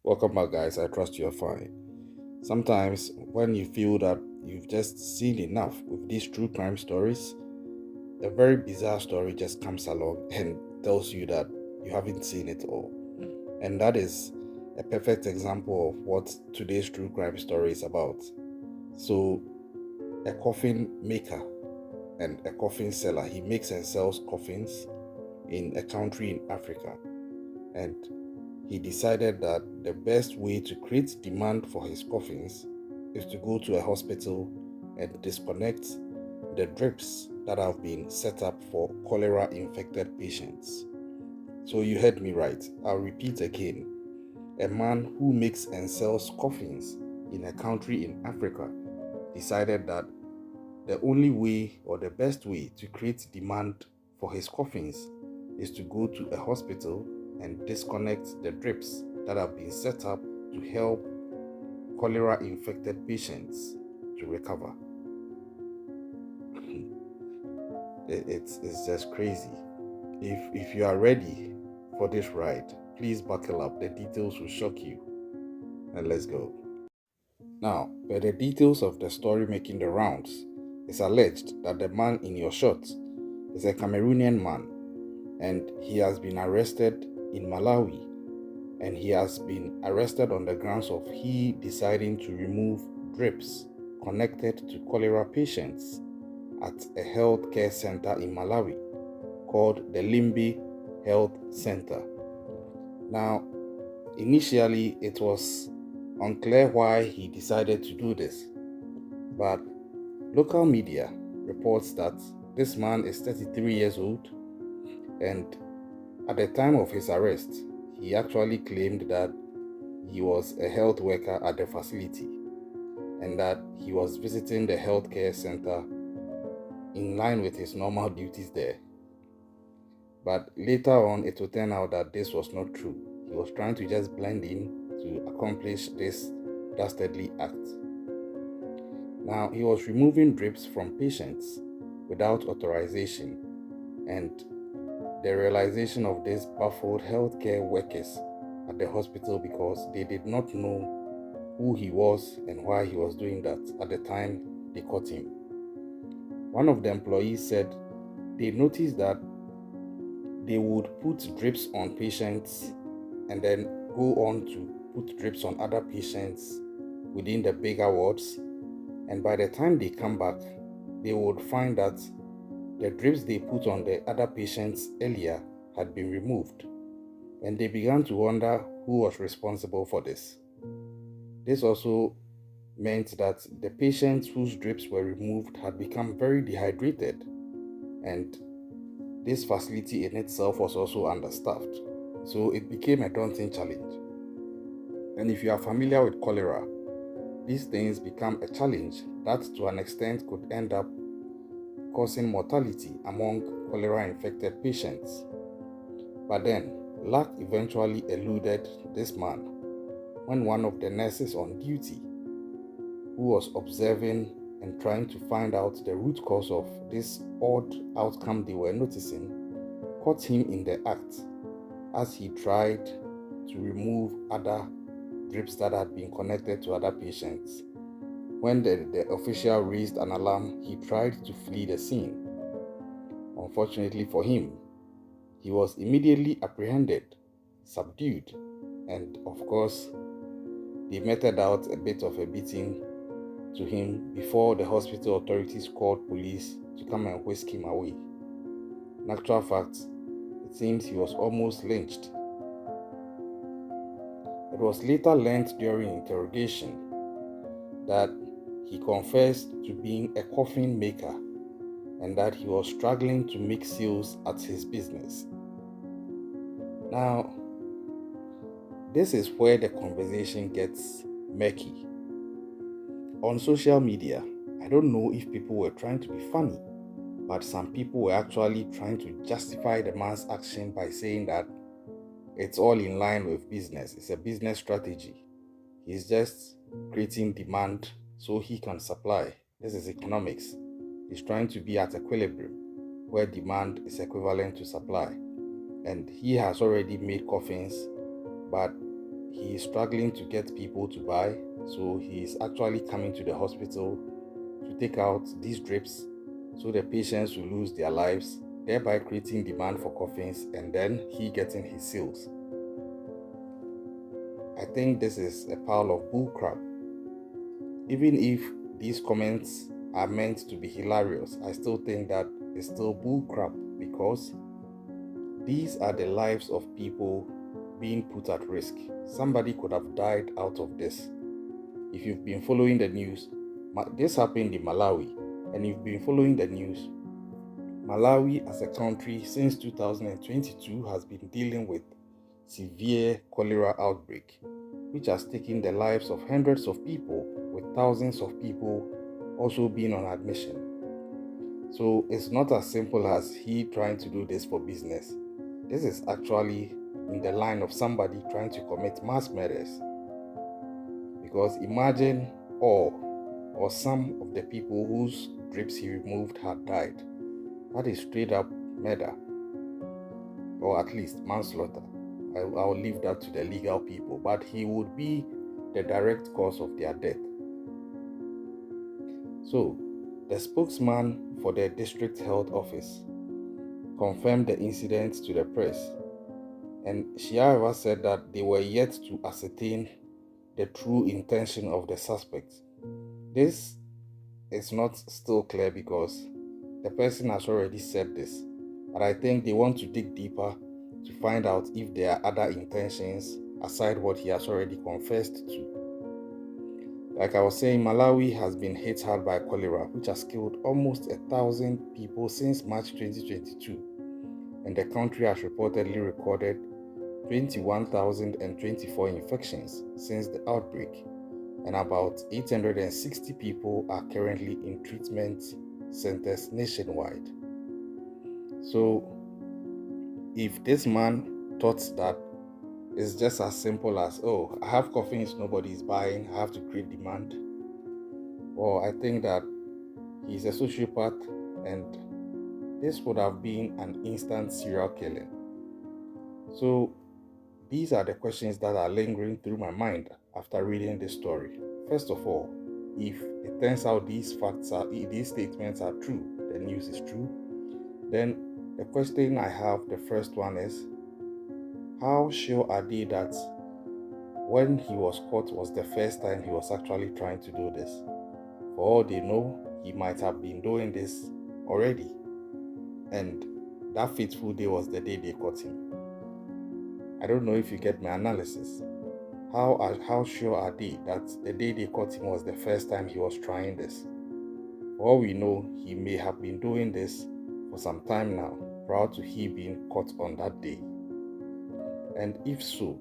Welcome back, guys. I trust you're fine. Sometimes, when you feel that you've just seen enough with these true crime stories, a very bizarre story just comes along and tells you that you haven't seen it all. And that is a perfect example of what today's true crime story is about. So, a coffin maker and a coffin seller, he makes and sells coffins in a country in Africa. And he decided that the best way to create demand for his coffins is to go to a hospital and disconnect the drips that have been set up for cholera infected patients. So you heard me right. I'll repeat again. A man who makes and sells coffins in a country in Africa decided that the only way or the best way to create demand for his coffins is to go to a hospital and disconnect the drips that have been set up to help cholera infected patients to recover. it's just crazy. If you are ready for this ride, please buckle up. The details will shock you. And let's go. Now, per the details of the story making the rounds, it's alleged that the man in your shot is a Cameroonian man, and he has been arrested in Malawi, and he has been arrested on the grounds of he deciding to remove drips connected to cholera patients at a healthcare center in Malawi called the Limbe Health Center. Now, initially it was unclear why he decided to do this, but local media reports that this man is 33 years old, and at the time of his arrest, he actually claimed that he was a health worker at the facility and that he was visiting the healthcare center in line with his normal duties there. But later on, it would turn out that this was not true. He was trying to just blend in to accomplish this dastardly act. Now, he was removing drips from patients without authorization, and the realization of this baffled healthcare workers at the hospital because they did not know who he was and why he was doing that at the time they caught him. One of the employees said they noticed that they would put drips on patients and then go on to put drips on other patients within the bigger wards, and by the time they come back, they would find that the drips they put on the other patients earlier had been removed, and they began to wonder who was responsible for this. This also meant that the patients whose drips were removed had become very dehydrated, and this facility in itself was also understaffed. So it became a daunting challenge. And if you are familiar with cholera, these things become a challenge that to an extent could end up causing mortality among cholera-infected patients. But then, luck eventually eluded this man when one of the nurses on duty, who was observing and trying to find out the root cause of this odd outcome they were noticing, caught him in the act as he tried to remove other drips that had been connected to other patients. When the official raised an alarm, he tried to flee the scene. Unfortunately for him, he was immediately apprehended, subdued, and of course, they meted out a bit of a beating to him before the hospital authorities called police to come and whisk him away. In actual fact, it seems he was almost lynched. It was later learned during interrogation that he confessed to being a coffin maker and that he was struggling to make sales at his business. Now, this is where the conversation gets murky. On social media, I don't know if people were trying to be funny, but some people were actually trying to justify the man's action by saying that it's all in line with business. It's a business strategy. He's just creating demand so he can supply. This is economics. He's trying to be at equilibrium where demand is equivalent to supply. And he has already made coffins, but he is struggling to get people to buy, so he is actually coming to the hospital to take out these drips so the patients will lose their lives, thereby creating demand for coffins and then he getting his sales. I think this is a pile of bullcrap. Even if these comments are meant to be hilarious, I still think that it's still bullcrap because these are the lives of people being put at risk. Somebody could have died out of this. If you've been following the news, this happened in Malawi, and you've been following the news, Malawi as a country since 2022 has been dealing with severe cholera outbreak, which has taken the lives of hundreds of people, with thousands of people also being on admission. So it's not as simple as he trying to do this for business. This is actually in the line of somebody trying to commit mass murders. Because imagine all or some of the people whose drips he removed had died. That is straight up murder, or at least manslaughter. I'll leave that to the legal people, but he would be the direct cause of their death. So, the spokesman for the district health office confirmed the incident to the press, and she however said that they were yet to ascertain the true intention of the suspect. This is not still clear because the person has already said this, but I think they want to dig deeper to find out if there are other intentions aside what he has already confessed to. Like I was saying, Malawi has been hit hard by cholera, which has killed almost 1,000 people since March 2022, and the country has reportedly recorded 21,024 infections since the outbreak, and about 860 people are currently in treatment centers nationwide. So, if this man thought that it's just as simple as, oh, I have coffins nobody is buying, I have to create demand, well, I think that he's a sociopath, and this would have been an instant serial killing. So, these are the questions that are lingering through my mind after reading this story. First of all, if it turns out these statements are true, the news is true, then the question I have, the first one is, how sure are they that when he was caught was the first time he was actually trying to do this? For all they know, he might have been doing this already, and that fateful day was the day they caught him. I don't know if you get my analysis. How sure are they that the day they caught him was the first time he was trying this? For all we know, he may have been doing this for some time now, prior to he being caught on that day. And if so,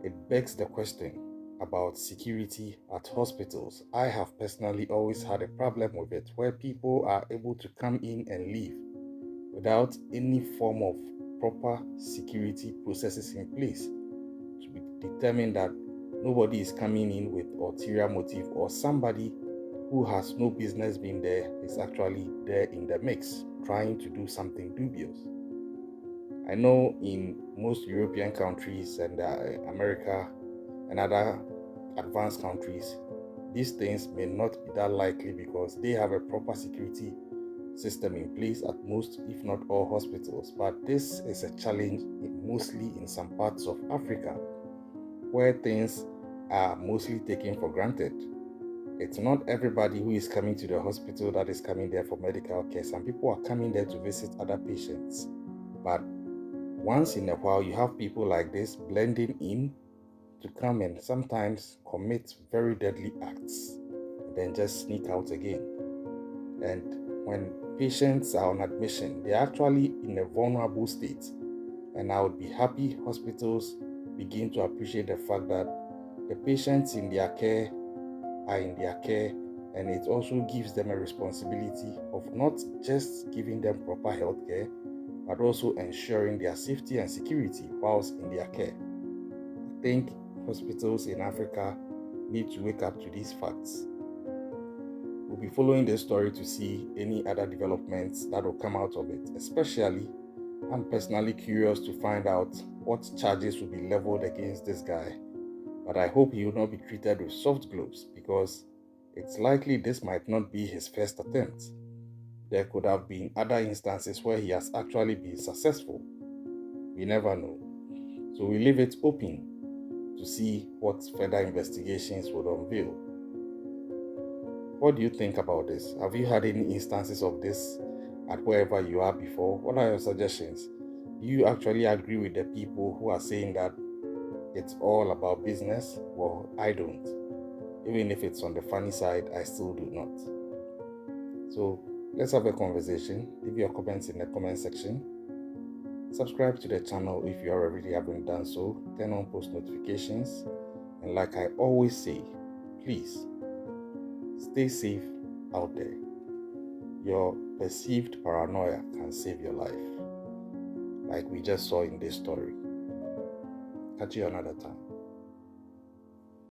it begs the question about security at hospitals. I have personally always had a problem with it, where people are able to come in and leave without any form of proper security processes in place to be determined that nobody is coming in with ulterior motive, or somebody who has no business being there is actually there in the mix trying to do something dubious. I know in most European countries and America and other advanced countries, these things may not be that likely because they have a proper security system in place at most, if not all, hospitals. But this is a challenge mostly in some parts of Africa where things are mostly taken for granted. It's not everybody who is coming to the hospital that is coming there for medical care. Some people are coming there to visit other patients. But once in a while, you have people like this blending in to come and sometimes commit very deadly acts and then just sneak out again. And when patients are on admission, they're actually in a vulnerable state. And I would be happy hospitals begin to appreciate the fact that the patients in their care are in their care, and it also gives them a responsibility of not just giving them proper health care, but also ensuring their safety and security whilst in their care. I think hospitals in Africa need to wake up to these facts. We'll be following this story to see any other developments that will come out of it. Especially, I'm personally curious to find out what charges will be leveled against this guy but I hope he will not be treated with soft gloves because it's likely this might not be his first attempt. There could have been other instances where he has actually been successful. We never know. So we leave it open to see what further investigations would unveil. What do you think about this? Have you had any instances of this at wherever you are before? What are your suggestions? Do you actually agree with the people who are saying that it's all about business? Well, I don't. Even if it's on the funny side, I still do not. So let's have a conversation. Leave your comments in the comment section. Subscribe to the channel if you already haven't done so. Turn on post notifications. And like I always say, please stay safe out there. Your perceived paranoia can save your life, like we just saw in this story. Catch you another time.